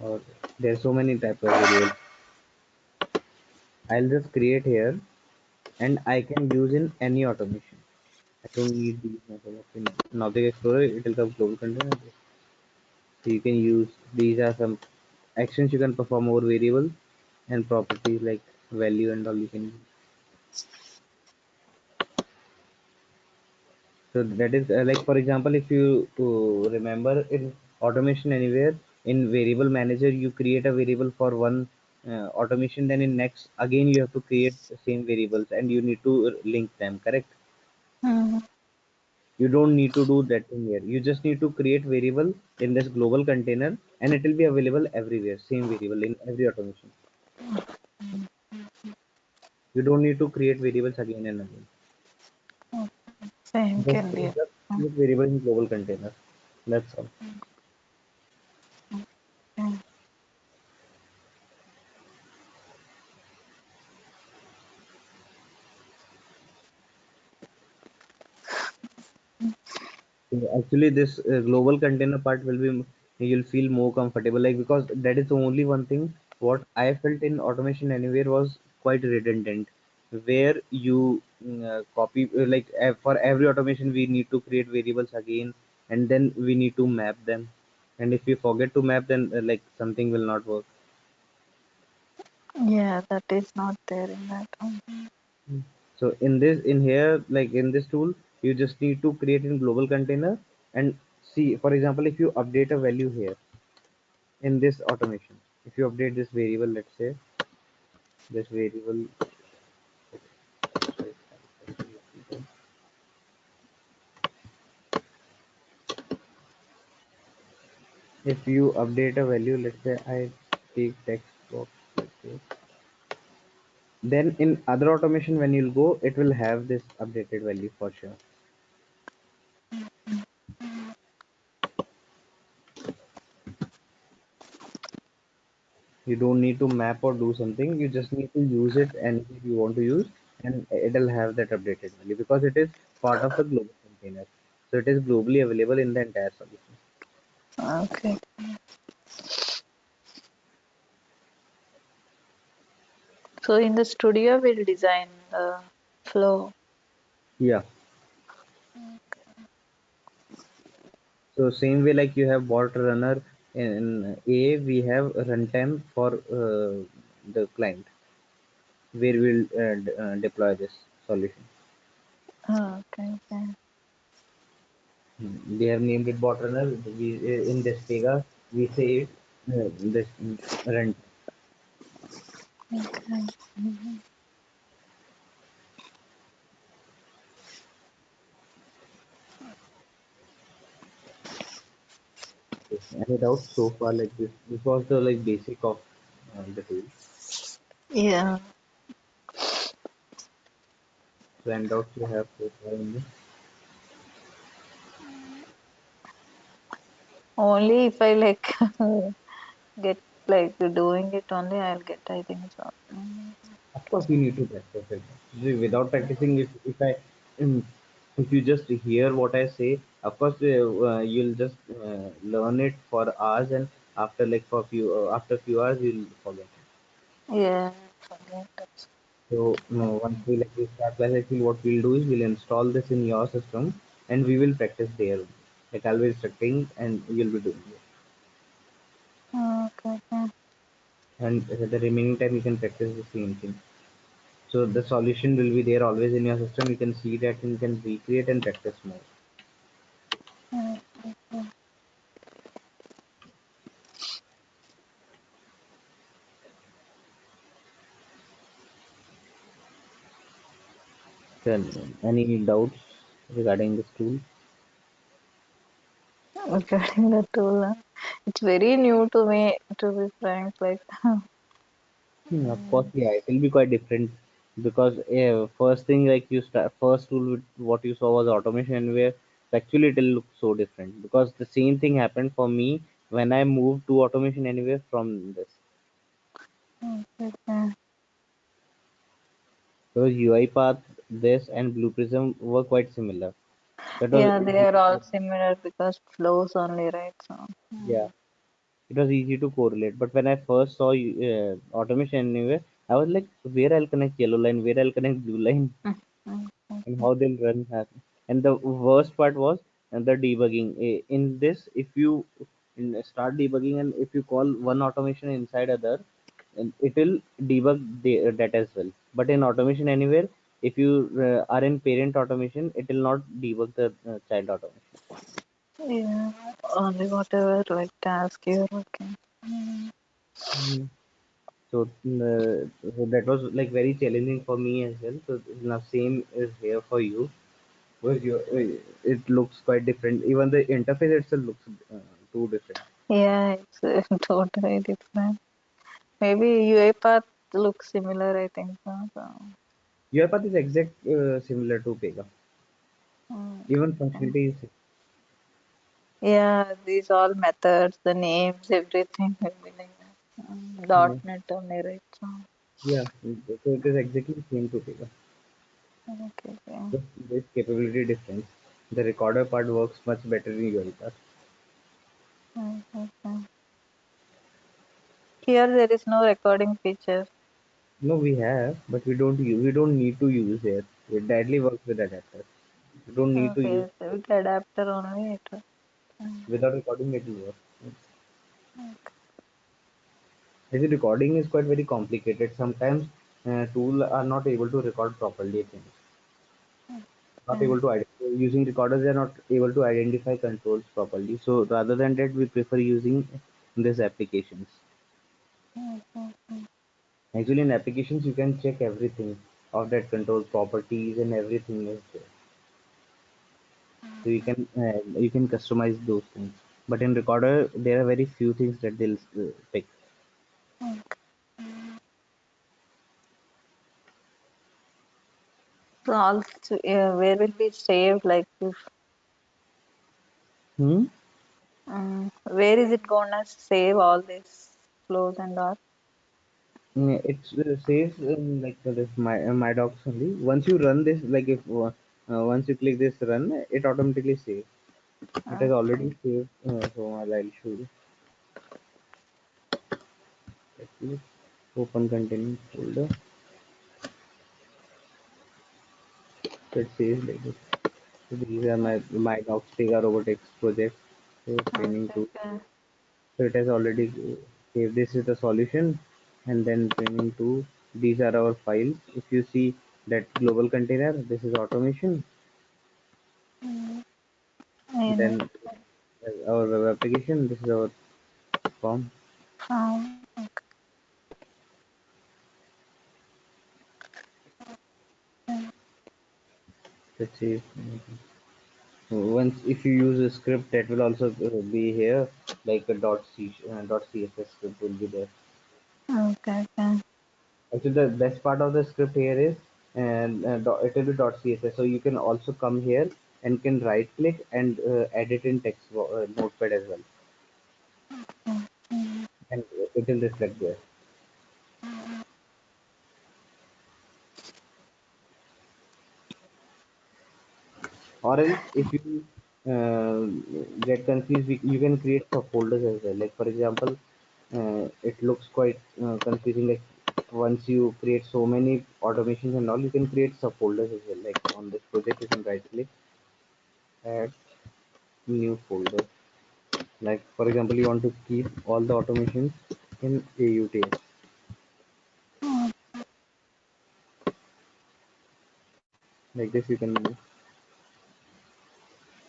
or there's so many types of variables. I'll just create here, and I can use in any automation. I don't need these methods. In Object Explorer, it will come global container. So you can use these are some actions you can perform over variables and properties like value and all you can use. So that is like for example, if you remember in automation anywhere in variable manager you create a variable for one automation, then in next again you have to create the same variables and you need to link them, correct? Mhm. You don't need to do that thing here. You just need to create variable in this global container and it will be available everywhere. Same variable in every automation. You don't need to create variables again and again. Same Just, can be. just create variable in global container. That's all. Okay. So actually, this global container part will be you'll feel more comfortable, like because that is the only one thing what I felt in automation anywhere was quite redundant, where you copy like for every automation we need to create variables again, and then we need to map them, and if you forget to map, then like something will not work. Yeah, that is not there in that one. So in here, like in this tool, you just need to create in global container and see, for example, if you update a value here in this automation, if you update this variable, let's say this variable, if you update a value, let's say I take text box, let's say, then in other automation when you'll go, it will have this updated value for sure. You don't need to map or do something. You just need to use it and if you want to use, and it'll have that updated value because it is part of the global container. So it is globally available in the entire solution. Okay. So in the studio, we'll design the flow. Yeah. So same way like you have bot runner in A, we have runtime for the client where we'll deploy this solution. Oh, okay, okay. We have named it bot runner. We in this Pega we say it this run. Okay. Mhm. Any doubts so far like this? This was the like basic of the tool. Yeah. So any doubts you have so far in this? Only if I like get like doing it only, I'll get, I think so. Of course, you need to practice it. See, without practicing, if I um, if you just hear what I say, of course you'll just learn it for hours, and after like for few after few hours you'll forget it. Yeah, forget that. So once we like we start class, I feel what we'll do is we'll install this in your system, and we will practice there. Like I'll be instructing, and you'll be doing it. Okay, okay. And the remaining time you can practice the same thing. So the solution will be there always in your system. You can see that and you can recreate and practice more. Mm, okay. Then any doubts regarding this tool? Regarding the tool, it's very new to me, to be frank. Like, Of course, yeah, it will be quite different because first thing like you start first tool with what you saw was automation where actually it will look so different because the same thing happened for me when I moved to automation anywhere from this. okay, okay. Because UiPath, this and Blue Prism were quite similar. That was Yeah, they are all similar because flows only, right? So, yeah. It was easy to correlate. But when I first saw automation anyway, I was like, where I'll connect yellow line, where I'll connect blue line, mm, mm, mm, and how they'll run. And the worst part was the debugging. In this, if you start debugging and if you call one automation inside other, and it will debug that as well. But in automation anywhere, if you are in parent automation, it will not debug the child automation. yeah, only whatever like task you're working. Mhm. So that was like very challenging for me as well. So now same is here for you. Because it looks quite different. Even the interface itself looks too different. Yeah, it's totally different. Maybe UiPath looks similar, I think so. So, UiPath is exact similar to Pega. Even okay. functionality is Yeah, these all methods, the names, everything will be like that. yeah, .NET only, right? So, yeah. So it is exactly same to Pega. okay, okay. Just this capability difference. The recorder part works much better in UiPath. Okay. Here there is no recording feature. No, we have, but we don't need to use here. It directly works with adapters. You don't need to use Okay, so with adapter only it will. without recording it will work. Okay. Actually, recording is quite very complicated. Sometimes tool are not able to record properly things. Not able to using recorders, they are not able to identify controls properly. So rather than that, we prefer using these applications. Okay. Actually, in applications, you can check everything of that control properties and everything is there. So you can customize those things. But in recorder, there are very few things that they'll pick. So also, where will be saved? Like if, Hmm? where is it gonna save all these flows and all? It says like this my docs only. Once you run this, like if once you click this run, it automatically saves. It has already saved. So I'll show you. Let open container folder. So it says like this. So these are my docs Pega robotics project. So training Okay, to. okay. So it has already saved. This is the solution, and then training to. These are our files. If you see that global container, this is automation. In Then our web application, this is our form. um, Let's see. Once if you use a script, that will also be here, like a dot css script will be there. okay, okay. Actually, the best part of the script here is, and it will be dot css. So you can also come here and can right click and edit in text notepad as well, and it will reflect there. Or else, if you get confused, you can create subfolders as well. Like for example, it looks quite confusing. Like once you create so many automations and all, you can create subfolders as well. Like on this project, you can right click, add new folder. Like for example, you want to keep all the automations in AUTS. Like this, you can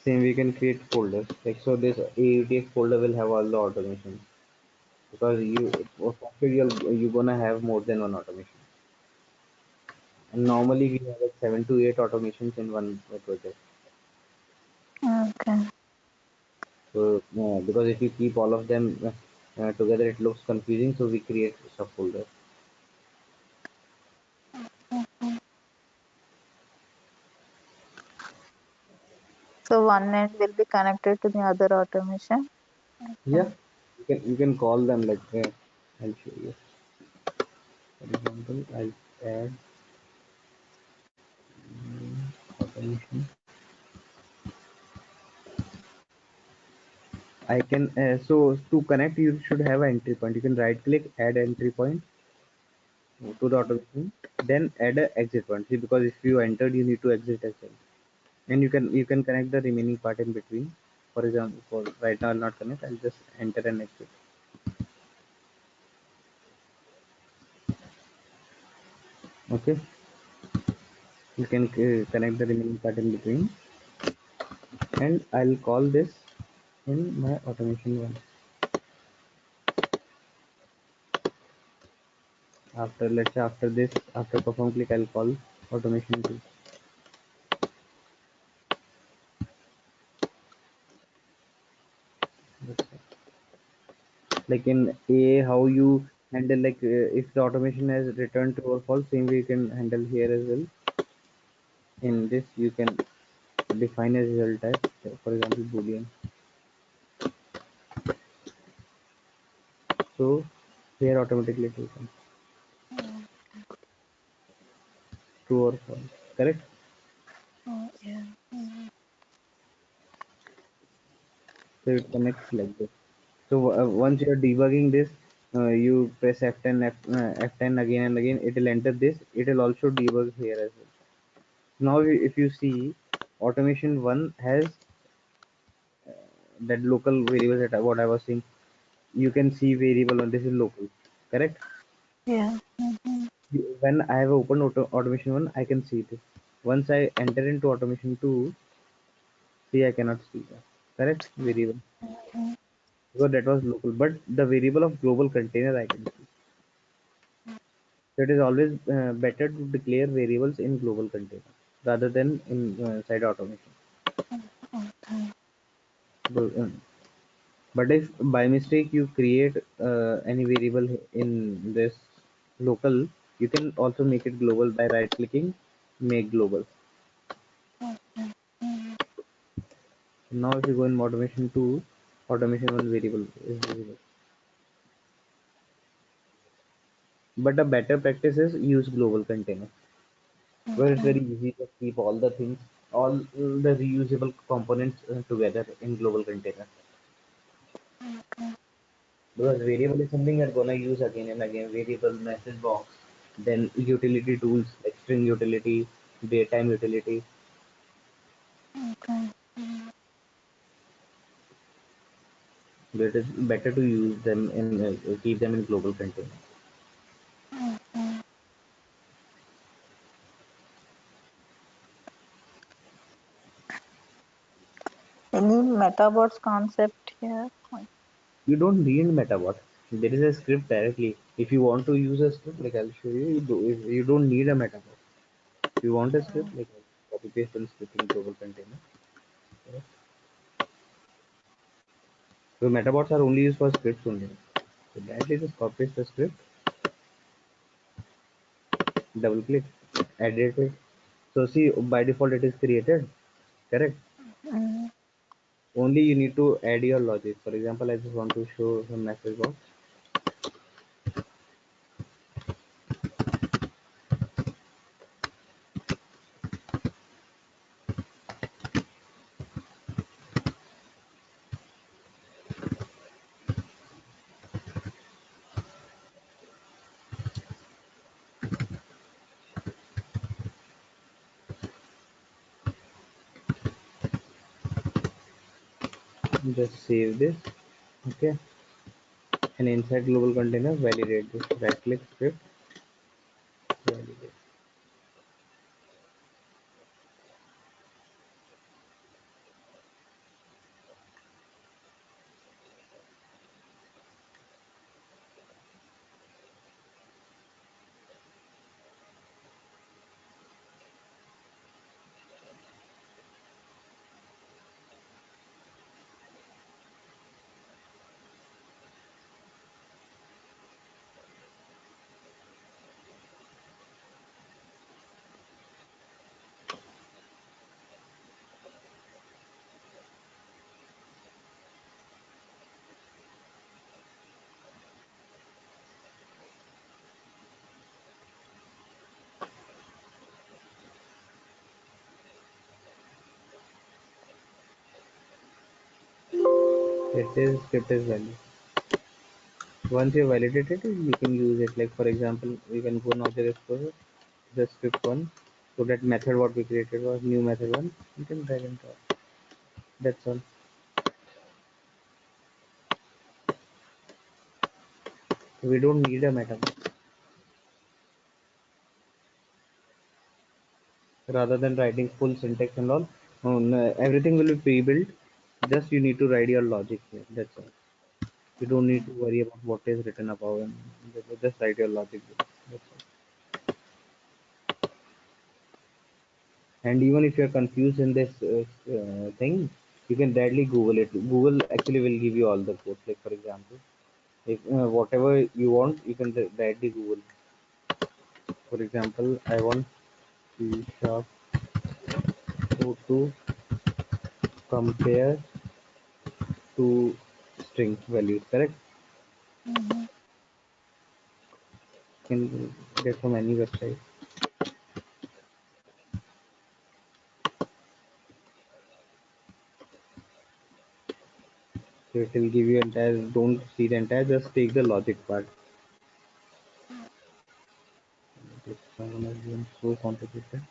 same we can create folders. Like so, this AUTS folder will have all the automations because you for software you're gonna have more than one automation. And normally we have like 7 to 8 automations in one project. Okay. So because if you keep all of them together, it looks confusing. So we create subfolder. So one end will be connected to the other automation. Yeah, you can call them like I'll show you. For example, I'll add automation. I can so to connect you should have an entry point. You can right click, add entry point to the automation, then add a exit point. See, because if you entered, you need to exit as well. And you can connect the remaining part in between. For example, for right now I'll not connect. I'll just enter and exit. Okay, you can connect the remaining part in between, and I'll call this in my automation one. After let's say after this, after perform click, I'll call automation two. Like in A, how you handle like if the automation has returned true or false, same way you can handle here as well. In this, you can define a result type, for example, boolean. So here automatically it will come true or false. Correct. Oh, yeah. So it connects like this. So once you are debugging this, you press F10, F10 again and again. It will enter this. It will also debug here as well. Now, if you see, automation one has that local variable that what I was saying. You can see variable on this is local. Correct. Yeah. When I have opened automation one, I can see this. Once I enter into automation two, see I cannot see that. Correct variable because that was local, but the variable of global container I can see. So it is always better to declare variables in global container rather than in side automation. But if by mistake you create any variable in this local, you can also make it global by right clicking, make global. Now if you go in automation 2, automation 1 variable is visible. But a better practice is use global container, where it's Okay. very easy to keep all the things, all the reusable components together in global container. Okay. Because variable is something you're gonna use again and again. Variable, message box, then utility tools like string utility, datetime utility. Okay. But it is better to use them in keep them in global container. Okay. Any metabots concept here? You don't need metabot. There is a script directly. If you want to use a script, like I'll show you, you don't need a metabot. If you want a script, like copy paste and script in global container. So metabots are only used for scripts only. So directly just copy paste the script, double click, edit it. So see, by default it is created, correct? Mm. Only you need to add your logic. For example, I just want to show some message box. Just save this, okay? And inside global container, validate this. Right click script, validate. It is script is valid. Once you validate it, you can use it. Like for example, we can go now to explorer, the script one. So that method what we created was new method one. You can drag and drop. That's all. We don't need a meta rather than writing full syntax and all. Everything will be pre-built. Just you need to write your logic here. That's all. You don't need to worry about what is written above and just write your logic here. That's all. And even if you're confused in this thing, you can directly Google it. Google actually will give you all the code. Like for example, if whatever you want, you can directly Google. For example, I want C sharp to compare to string values. Correct? Mm-hmm. You can get from any website. So it will give you entire. Don't see the entire. Just take the logic part. This one has been so complicated.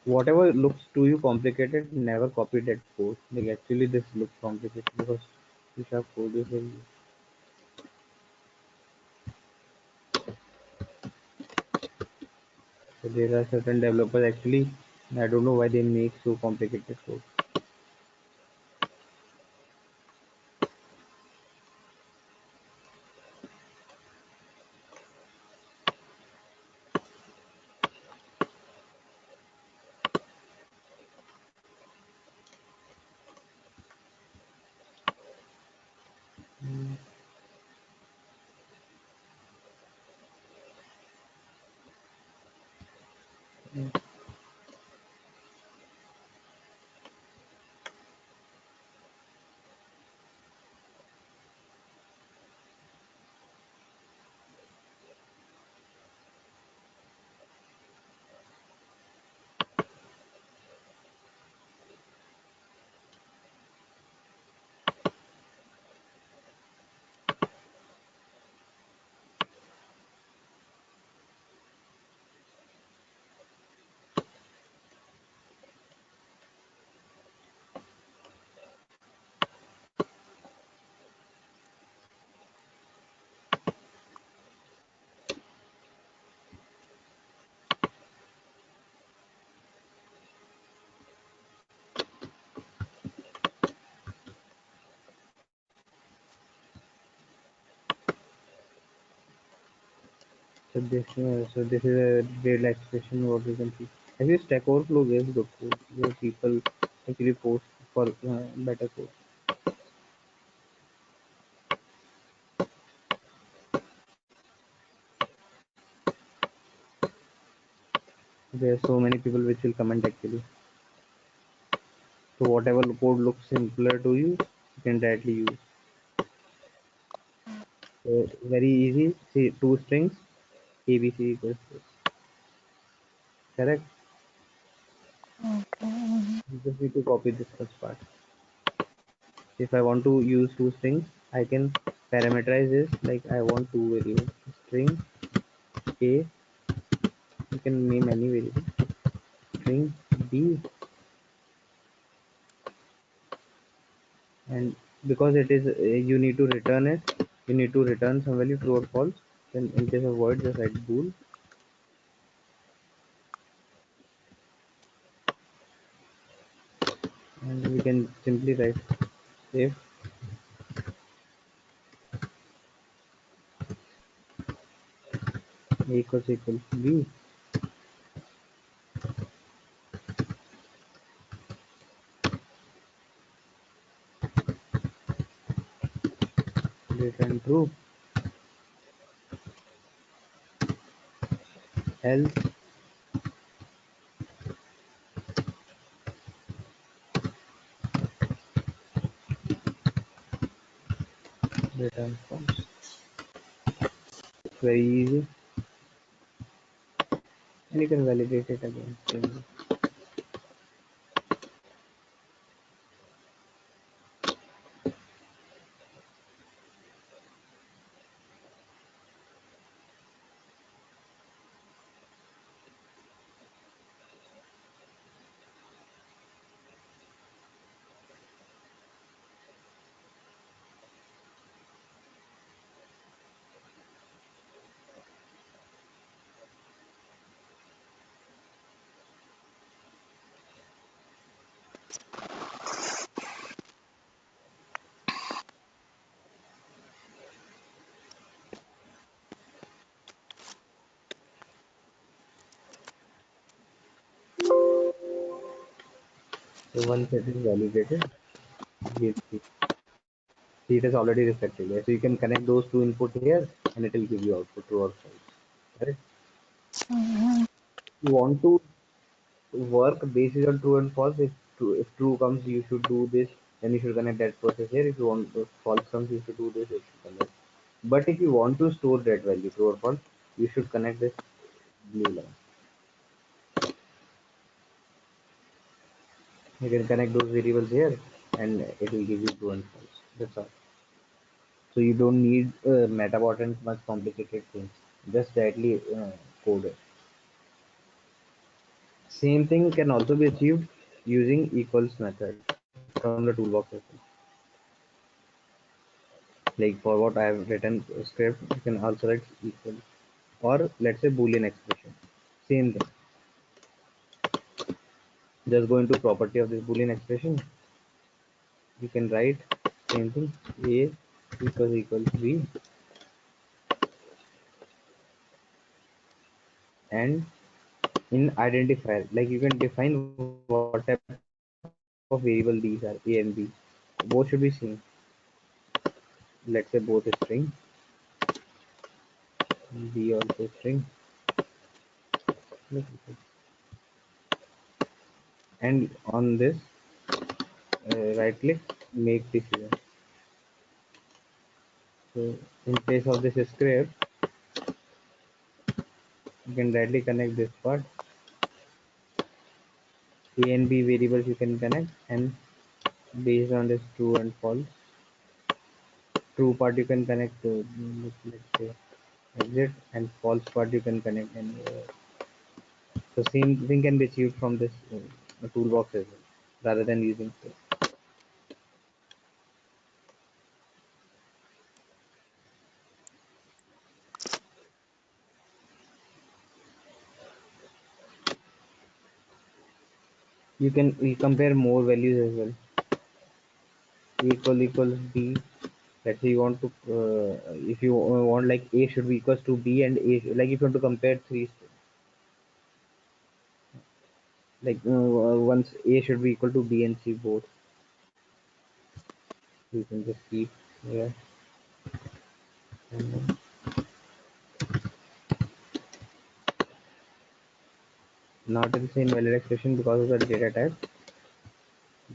Whatever looks to you complicated, never copy that code. Like actually this looks complicated because you have code is very, so there are certain developers actually, I don't know why they make so complicated code. So this is a real expression what we can see. Have you Stack Overflow gives the code where people actually post for better code. There are so many people which will comment actually. So whatever code looks simpler to you, you can directly use. So very easy. See two strings, ABC equals this. Correct. Okay. You just need to copy this first part. If I want to use two strings, I can parameterize this like I want two variables. String A, you can name any variable. String B, and because it is you need to return it, you need to return some value true or false. Then in case of void, just write bool, and we can simply write if A equals B, return true, else return false. It's very easy, and you can validate it again. Same. So once it is validated, we see it is already reflected here. So you can connect those two input here, and it will give you output true or false. Correct. Mhm. You want to work based on true and false. If true comes, you should do this. Then you should connect that process here. If you want if false comes, you should do this. You should connect. But if you want to store that value, true or false, you should connect this blue line. You can connect those variables here, and it will give you true and false. That's all. So you don't need Metabot and much complicated things. Just directly code it. Same thing can also be achieved using equals method from the toolbox as well. Like for what I have written script, you can also write equal, or let's say Boolean expression. Same thing. Just go into property of this Boolean expression. You can write same thing, A equals B, and in identifier, like you can define what type of variable these are, A and B. Both should be same. Let's say both is string, B also string, and on this right click, make decision. So in place of this script, you can directly connect this part. A and B variables you can connect, and based on this true and false, true part you can connect to, let's say exit, and false part you can connect, and so same thing can be achieved from this toolbox as well, rather than using this. You can compare more values as well. Equals B, Let's say you want to, if you want like A should be equals to B and A, like if you want to compare three, like once A should be equal to B and C both, you can just keep here. And then not in the same valid expression because of the data type.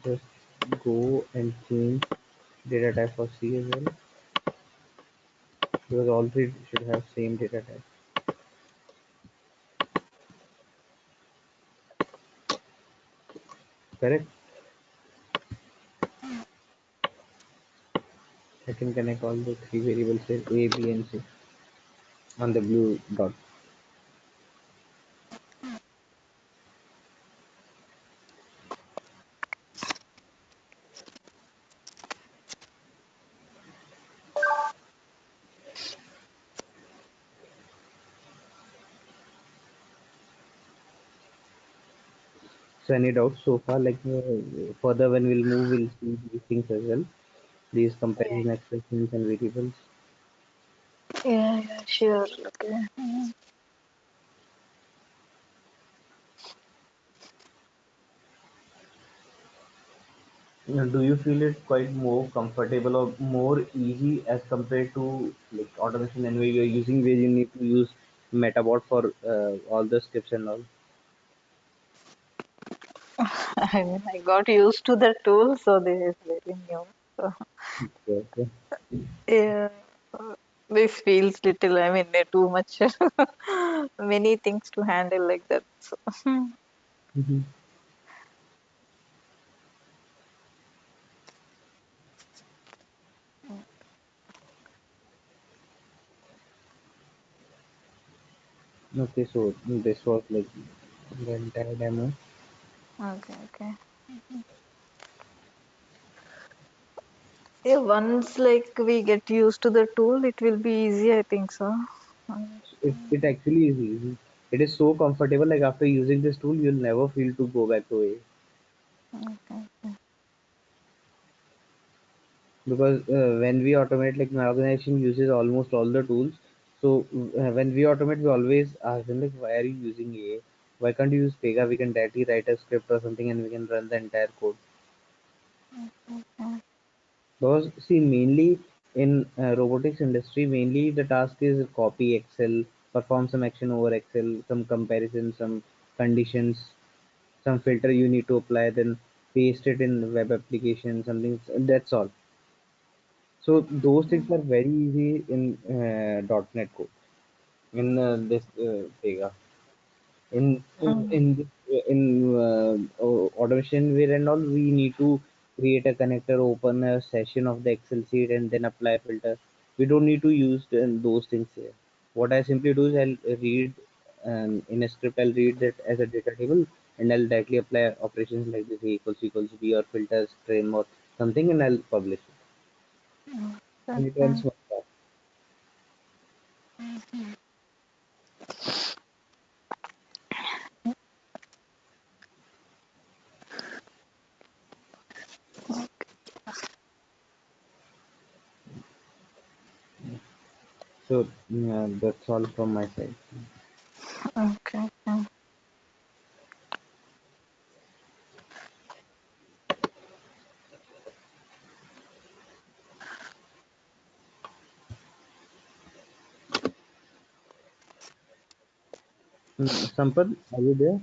Just go and change data type for C as well, because all three should have same data type. Correct? I can connect all the three variables here, A, B, and C on the blue dot. So any doubts so far? Like further when we'll move, we'll see these things as well. These Yeah, comparison expressions and variables. yeah, sure. Okay. Do you feel it quite more comfortable or more easy as compared to like automation and where you're using where you need to use Metabot for all the scripts and all? I mean, I got used to the tool, so this is very new. So, Okay, okay. yeah, this feels little, I mean, too much, many things to handle like that. So, Mhm. Okay, so this was like the entire demo. okay, okay. Yeah, once like we get used to the tool, it will be easy, I think so. It actually is easy. It is so comfortable. Like after using this tool, you'll never feel to go back to it, Okay. because when we automate, like my organization uses almost all the tools. So when we automate, we always ask them like, why are you using AI? Why can't you use Pega? We can directly write a script or something, and we can run the entire code. Because see, mainly in robotics industry, mainly the task is copy Excel, perform some action over Excel, some comparison, some conditions, some filter you need to apply, then paste it in web application, something. That's all. So those things are very easy in .NET code in this Pega. In automation where and all, we need to create a connector, open a session of the Excel sheet, and then apply filter. We don't need to use those things here. What I simply do is I'll read in a script. I'll read that as a data table, and I'll directly apply operations like this: A equals B or filters, trim or something, and I'll publish it. And it runs Okay. one fast. So that's all from my side. Okay. Sampath, are you there?